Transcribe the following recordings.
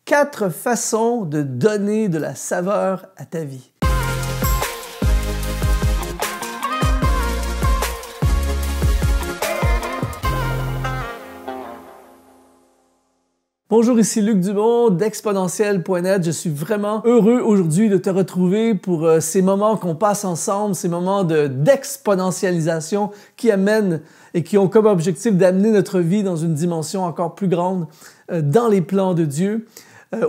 4 façons de donner de la saveur à ta vie. Bonjour, ici Luc Dumont d'Exponentiel.net. Je suis vraiment heureux aujourd'hui de te retrouver pour ces moments qu'on passe ensemble, ces moments d'exponentialisation qui amènent et qui ont comme objectif d'amener notre vie dans une dimension encore plus grande dans les plans de Dieu.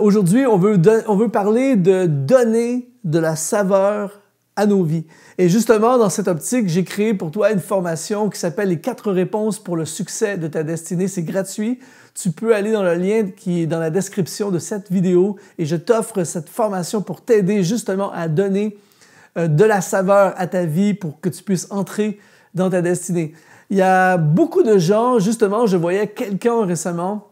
Aujourd'hui, on veut parler de donner de la saveur à nos vies. Et justement, dans cette optique, j'ai créé pour toi une formation qui s'appelle « Les 4 réponses pour le succès de ta destinée ». C'est gratuit. Tu peux aller dans le lien qui est dans la description de cette vidéo et je t'offre cette formation pour t'aider justement à donner de la saveur à ta vie pour que tu puisses entrer dans ta destinée. Il y a beaucoup de gens, justement, je voyais quelqu'un récemment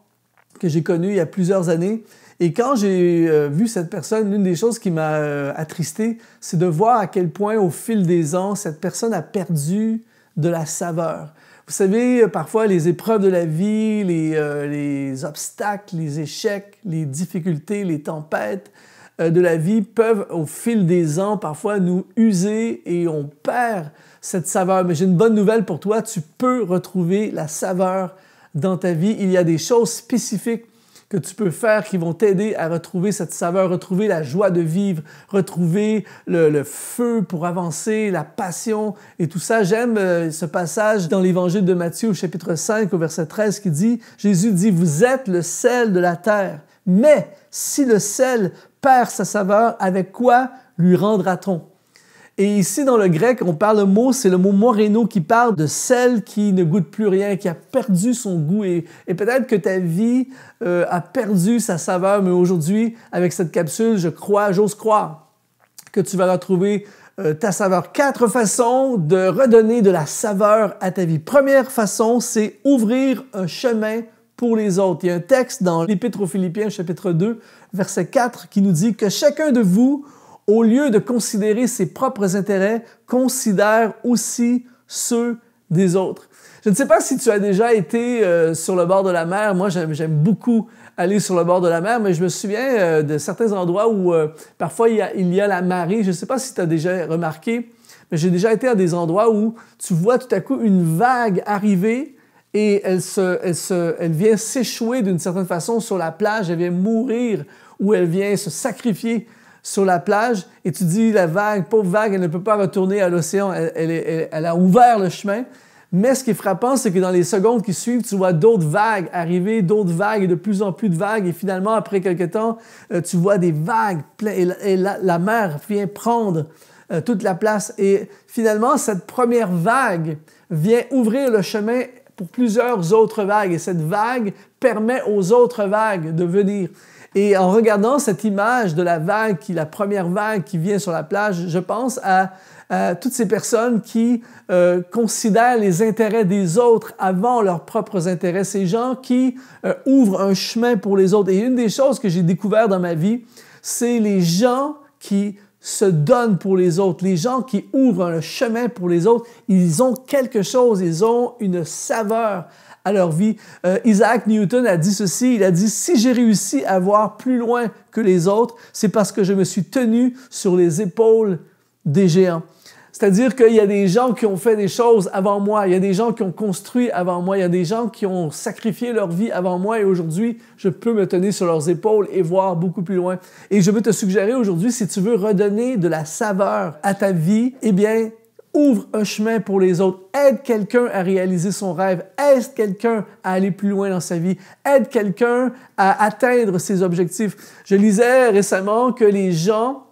que j'ai connu il y a plusieurs années. Et quand j'ai vu cette personne, l'une des choses qui m'a attristé, c'est de voir à quel point au fil des ans, cette personne a perdu de la saveur. Vous savez, parfois les épreuves de la vie, les obstacles, les échecs, les difficultés, les tempêtes de la vie peuvent au fil des ans parfois nous user et on perd cette saveur. Mais j'ai une bonne nouvelle pour toi, tu peux retrouver la saveur dans ta vie. Il y a des choses spécifiques que tu peux faire qui vont t'aider à retrouver cette saveur, retrouver la joie de vivre, retrouver le feu pour avancer, la passion et tout ça. J'aime ce passage dans l'Évangile de Matthieu au chapitre 5 au verset 13 qui dit, Jésus dit « Vous êtes le sel de la terre, mais si le sel perd sa saveur, avec quoi lui rendra-t-on » Et ici, dans le grec, on parle le mot, c'est le mot moréno qui parle de sel qui ne goûte plus rien, qui a perdu son goût. Et peut-être que ta vie a perdu sa saveur, mais aujourd'hui, avec cette capsule, j'ose croire que tu vas retrouver ta saveur. 4 façons de redonner de la saveur à ta vie. Première façon, c'est ouvrir un chemin pour les autres. Il y a un texte dans l'Épître aux Philippiens, chapitre 2, verset 4, qui nous dit que chacun de vous, au lieu de considérer ses propres intérêts, considère aussi ceux des autres. Je ne sais pas si tu as déjà été sur le bord de la mer. Moi, j'aime beaucoup aller sur le bord de la mer, mais je me souviens de certains endroits où parfois il y a la marée. Je ne sais pas si tu as déjà remarqué, mais j'ai déjà été à des endroits où tu vois tout à coup une vague arriver et elle vient s'échouer d'une certaine façon sur la plage, elle vient mourir ou elle vient se sacrifier sur la plage et tu dis, la vague, pauvre vague, elle ne peut pas retourner à l'océan, elle a ouvert le chemin. Mais ce qui est frappant, c'est que dans les secondes qui suivent, tu vois d'autres vagues arriver, d'autres vagues et de plus en plus de vagues. Et finalement, après quelque temps, tu vois des vagues et la mer vient prendre toute la place. Et finalement, cette première vague vient ouvrir le chemin pour plusieurs autres vagues. Et cette vague permet aux autres vagues de venir. Et en regardant cette image de la vague, la première vague qui vient sur la plage, je pense à toutes ces personnes qui considèrent les intérêts des autres avant leurs propres intérêts. Ces gens qui ouvrent un chemin pour les autres. Et une des choses que j'ai découvert dans ma vie, c'est les gens qui se donnent pour les autres. Les gens qui ouvrent un chemin pour les autres, ils ont quelque chose, ils ont une saveur à leur vie. Isaac Newton a dit ceci, il a dit « Si j'ai réussi à voir plus loin que les autres, c'est parce que je me suis tenu sur les épaules des géants. » C'est-à-dire qu'il y a des gens qui ont fait des choses avant moi, il y a des gens qui ont construit avant moi, il y a des gens qui ont sacrifié leur vie avant moi et aujourd'hui, je peux me tenir sur leurs épaules et voir beaucoup plus loin. Et je veux te suggérer aujourd'hui, si tu veux redonner de la saveur à ta vie, eh bien, ouvre un chemin pour les autres, aide quelqu'un à réaliser son rêve, aide quelqu'un à aller plus loin dans sa vie, aide quelqu'un à atteindre ses objectifs. Je lisais récemment que les gens,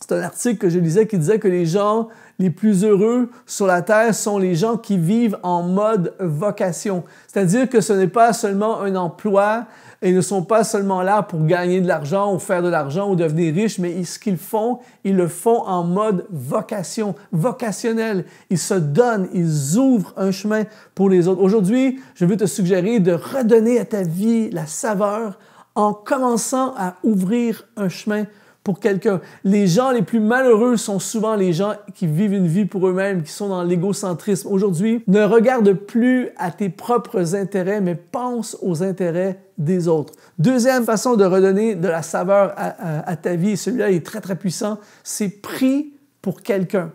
c'est un article que je lisais qui disait que les gens les plus heureux sur la Terre sont les gens qui vivent en mode vocation. C'est-à-dire que ce n'est pas seulement un emploi, ils ne sont pas seulement là pour gagner de l'argent ou faire de l'argent ou devenir riches, mais ce qu'ils font, ils le font en mode vocation, vocationnel. Ils se donnent, ils ouvrent un chemin pour les autres. Aujourd'hui, je veux te suggérer de redonner à ta vie la saveur en commençant à ouvrir un chemin pour quelqu'un. Les gens les plus malheureux sont souvent les gens qui vivent une vie pour eux-mêmes, qui sont dans l'égocentrisme. Aujourd'hui, ne regarde plus à tes propres intérêts, mais pense aux intérêts des autres. Deuxième façon de redonner de la saveur à ta vie, et celui-là est très, très puissant, c'est prie pour quelqu'un.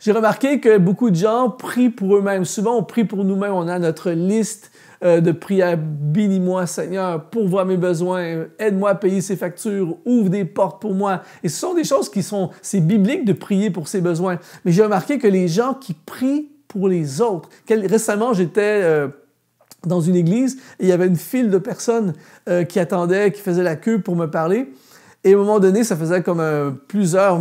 J'ai remarqué que beaucoup de gens prient pour eux-mêmes. Souvent, on prie pour nous-mêmes. On a notre liste de prières. Bénis-moi, Seigneur, pourvois mes besoins. Aide-moi à payer ces factures. Ouvre des portes pour moi. Et ce sont des choses c'est biblique de prier pour ses besoins. Mais j'ai remarqué que les gens qui prient pour les autres. Récemment, j'étais dans une église et il y avait une file de personnes qui attendaient, qui faisaient la queue pour me parler. Et à un moment donné, ça faisait comme plusieurs,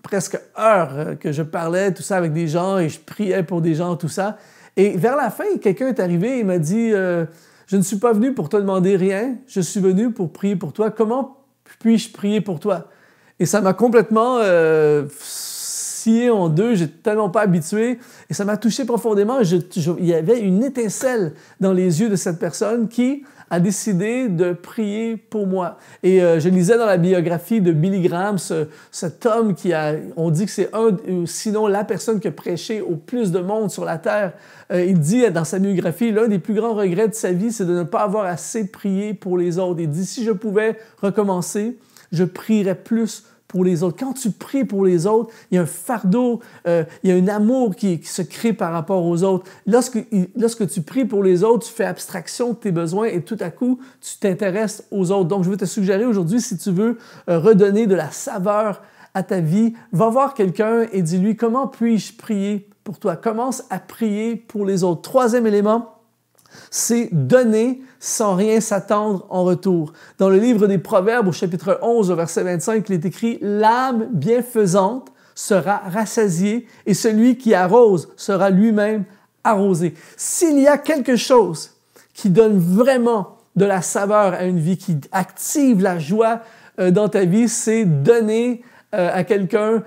presque heures que je parlais, tout ça, avec des gens et je priais pour des gens, tout ça. Et vers la fin, quelqu'un est arrivé et m'a dit « Je ne suis pas venu pour te demander rien, je suis venu pour prier pour toi. Comment puis-je prier pour toi? » Et ça m'a complètement scié en deux, j'étais tellement pas habitué et ça m'a touché profondément. Il y avait une étincelle dans les yeux de cette personne qui a décidé de prier pour moi. Et je lisais dans la biographie de Billy Graham, cet homme on dit que c'est sinon la personne qui a prêché au plus de monde sur la terre. Il dit dans sa biographie, l'un des plus grands regrets de sa vie, c'est de ne pas avoir assez prié pour les autres. Il dit, si je pouvais recommencer, je prierais plus pour les autres. Quand tu pries pour les autres, il y a un fardeau, il y a un amour qui se crée par rapport aux autres. Lorsque tu pries pour les autres, tu fais abstraction de tes besoins et tout à coup, tu t'intéresses aux autres. Donc, je veux te suggérer aujourd'hui, si tu veux redonner de la saveur à ta vie, va voir quelqu'un et dis-lui, comment puis-je prier pour toi? Commence à prier pour les autres. Troisième élément, c'est donner sans rien s'attendre en retour. Dans le livre des Proverbes, au chapitre 11, au verset 25, il est écrit « L'âme bienfaisante sera rassasiée et celui qui arrose sera lui-même arrosé. » S'il y a quelque chose qui donne vraiment de la saveur à une vie, qui active la joie dans ta vie, c'est donner à quelqu'un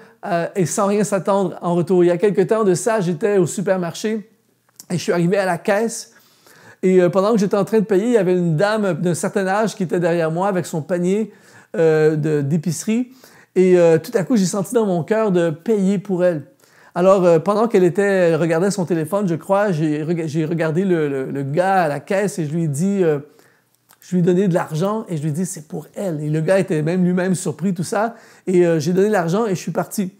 et sans rien s'attendre en retour. Il y a quelque temps de ça, j'étais au supermarché et je suis arrivé à la caisse. Et pendant que j'étais en train de payer, il y avait une dame d'un certain âge qui était derrière moi avec son panier d'épicerie. Et tout à coup, j'ai senti dans mon cœur de payer pour elle. Alors, pendant qu'elle regardait son téléphone, je crois, j'ai regardé le gars à la caisse et je lui ai dit, je lui ai donné de l'argent et je lui ai dit, c'est pour elle. Et le gars était même lui-même surpris, tout ça. Et j'ai donné de l'argent et je suis parti.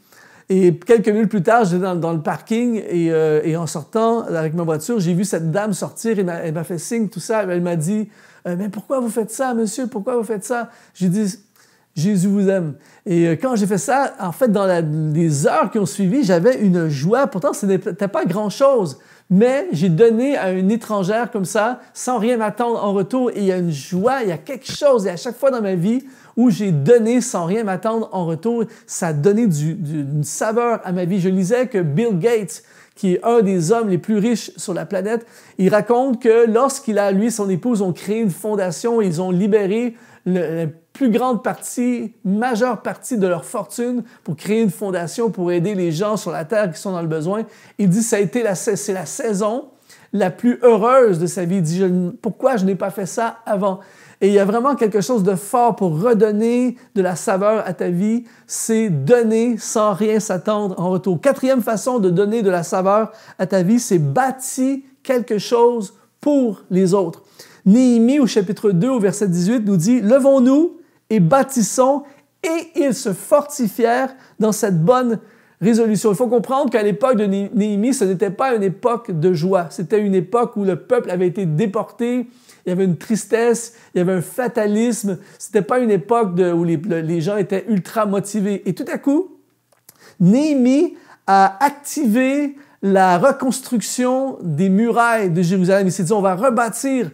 Et quelques minutes plus tard, j'étais dans le parking et en sortant avec ma voiture, j'ai vu cette dame sortir et elle m'a fait signe, tout ça. Elle m'a dit « Mais pourquoi vous faites ça, monsieur? Pourquoi vous faites ça? » J'ai dit « Jésus vous aime. » Et quand j'ai fait ça, en fait, dans les heures qui ont suivi, j'avais une joie. Pourtant, ce n'était pas grand-chose. Mais j'ai donné à une étrangère comme ça, sans rien m'attendre en retour. Et il y a une joie, il y a quelque chose. Et à chaque fois dans ma vie où j'ai donné sans rien m'attendre en retour, ça a donné une saveur à ma vie. Je lisais que Bill Gates, qui est un des hommes les plus riches sur la planète, il raconte que lui et son épouse ont créé une fondation, ils ont libéré la plus grande partie, majeure partie de leur fortune pour créer une fondation pour aider les gens sur la terre qui sont dans le besoin. Il dit c'est la saison la plus heureuse de sa vie. Il dit pourquoi je n'ai pas fait ça avant? Et il y a vraiment quelque chose de fort pour redonner de la saveur à ta vie, c'est donner sans rien s'attendre en retour. Quatrième façon de donner de la saveur à ta vie, c'est bâtir quelque chose pour les autres. Néhémie, au chapitre 2, au verset 18, nous dit « Levons-nous et bâtissons, et ils se fortifièrent dans cette bonne résolution. » Il faut comprendre qu'à l'époque de Néhémie, ce n'était pas une époque de joie. C'était une époque où le peuple avait été déporté, il y avait une tristesse, il y avait un fatalisme. C'était pas une époque où les gens étaient ultra motivés. Et tout à coup, Néhémie a activé la reconstruction des murailles de Jérusalem. Il s'est dit, on va rebâtir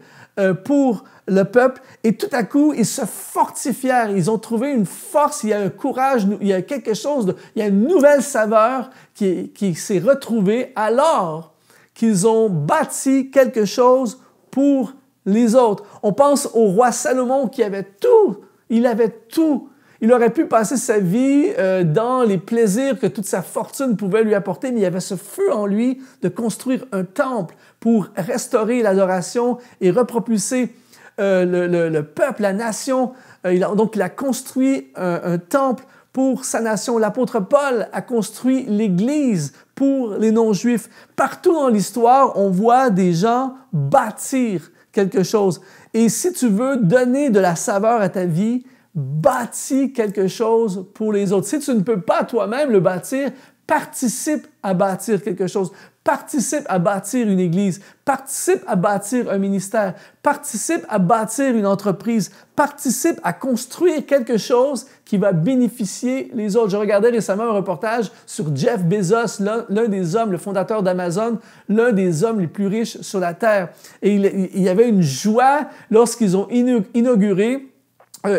pour le peuple. Et tout à coup, ils se fortifièrent. Ils ont trouvé une force, il y a un courage, il y a quelque chose, il y a une nouvelle saveur qui s'est retrouvée alors qu'ils ont bâti quelque chose pour les autres. On pense au roi Salomon qui avait tout. Il avait tout. Il aurait pu passer sa vie dans les plaisirs que toute sa fortune pouvait lui apporter, mais il y avait ce feu en lui de construire un temple pour restaurer l'adoration et repropulser le peuple, la nation. Donc, il a construit un temple pour sa nation. L'apôtre Paul a construit l'Église pour les non-juifs. Partout dans l'histoire, on voit des gens bâtir quelque chose. Et si tu veux donner de la saveur à ta vie, bâtis quelque chose pour les autres. Si tu ne peux pas toi-même le bâtir, participe à bâtir quelque chose. Participe à bâtir une église. Participe à bâtir un ministère. Participe à bâtir une entreprise. Participe à construire quelque chose qui va bénéficier les autres. Je regardais récemment un reportage sur Jeff Bezos, l'un des hommes, le fondateur d'Amazon, l'un des hommes les plus riches sur la Terre. Et il y avait une joie lorsqu'ils ont inauguré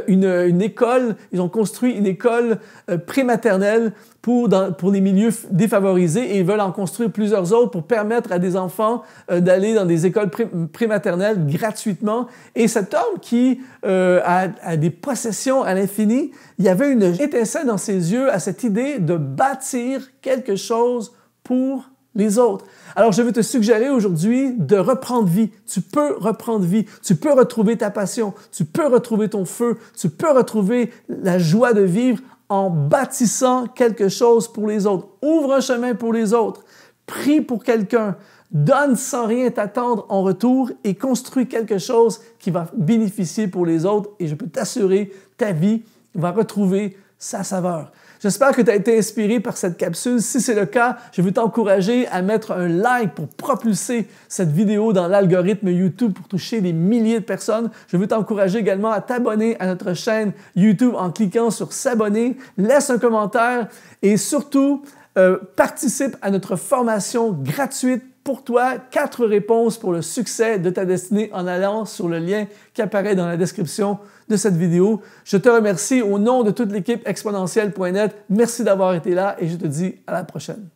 une école, ils ont construit une école prématernelle pour les milieux défavorisés et ils veulent en construire plusieurs autres pour permettre à des enfants d'aller dans des écoles prématernelles gratuitement. Et cet homme qui a des possessions à l'infini, il y avait une étincelle dans ses yeux à cette idée de bâtir quelque chose pour les autres. Alors, je veux te suggérer aujourd'hui de reprendre vie. Tu peux reprendre vie. Tu peux retrouver ta passion. Tu peux retrouver ton feu. Tu peux retrouver la joie de vivre en bâtissant quelque chose pour les autres. Ouvre un chemin pour les autres. Prie pour quelqu'un. Donne sans rien t'attendre en retour et construis quelque chose qui va bénéficier pour les autres. Et je peux t'assurer, ta vie va retrouver sa saveur. J'espère que tu as été inspiré par cette capsule. Si c'est le cas, je veux t'encourager à mettre un like pour propulser cette vidéo dans l'algorithme YouTube pour toucher des milliers de personnes. Je veux t'encourager également à t'abonner à notre chaîne YouTube en cliquant sur s'abonner. Laisse un commentaire et surtout, participe à notre formation gratuite pour toi, 4 réponses pour le succès de ta destinée en allant sur le lien qui apparaît dans la description de cette vidéo. Je te remercie au nom de toute l'équipe exponentielle.net. Merci d'avoir été là et je te dis à la prochaine.